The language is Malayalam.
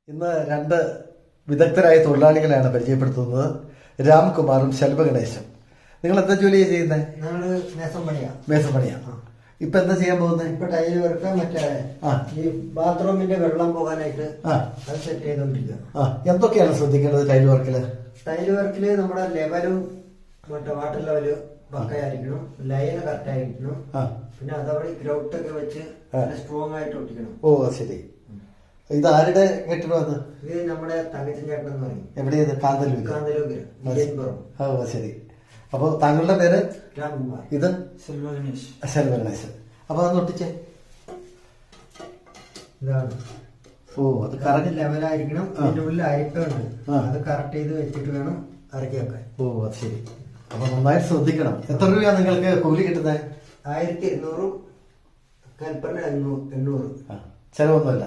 ഇന്ന് രണ്ട് വിദഗ്ധരായ തൊഴിലാളികളെയാണ് പരിചയപ്പെടുത്തുന്നത്. രാംകുമാറും ശെൽവ ഗണേശും. നിങ്ങൾ എന്താ ജോലിയാ ചെയ്യുന്നത്? ഞങ്ങള് മേസം പണിയാ. ഇപ്പൊ എന്താ ചെയ്യാൻ പോകുന്നത്? ഇപ്പൊ ടൈല് വർക്ക് മറ്റേ ഈ ബാത്റൂമിന്റെ വെള്ളം പോകാനായിട്ട് അത് സെറ്റ് ചെയ്തോണ്ടിരിക്കുക. എന്തൊക്കെയാണ് ശ്രദ്ധിക്കേണ്ടത് ടൈല് വർക്കില്? ടൈല് വർക്കില് നമ്മുടെ ലെവലും മറ്റേ വാട്ടർ ലെവല് പക്കയായിരിക്കണം, ലൈന് കറക്റ്റ് ആയിരിക്കണം. പിന്നെ അതവിടെ ഗ്രൗട്ട് ഒക്കെ വെച്ച് സ്ട്രോങ് ആയിട്ട് ഒട്ടിക്കണം. ഓ ശരി. ഇത് ആരുടെ കെട്ടിടം? അത് ഇത് നമ്മുടെ തങ്കച്ചൻ ചേട്ടൻ എന്ന് പറയും. എവിടെയത്? കാന്തല്ലൂര്. ഓ ശരി. അപ്പൊ താങ്കളുടെ പേര്? രാംകുമാർ. ഇത് ശെൽവ ഗണേശ്. അപ്പൊ അതൊന്ന് ഒട്ടിച്ചേ. ഇതാണ്. ഓ അത് കറക്റ്റ് ലെവലായിരിക്കണം. അതിന്റെ ഉള്ളിൽ അരിപ്പുണ്ട്, അത് കറക്റ്റ് ചെയ്ത് വെച്ചിട്ട് വേണം ഇറക്കി വെക്കാൻ. ഓ അത് ശരി. അപ്പൊ നന്നായി ശ്രദ്ധിക്കണം. എത്ര രൂപയാണ് നിങ്ങൾക്ക് കൂലി കിട്ടുന്നത്? 1200, കൽപ്പന 800. ചെലവൊന്നുമില്ല.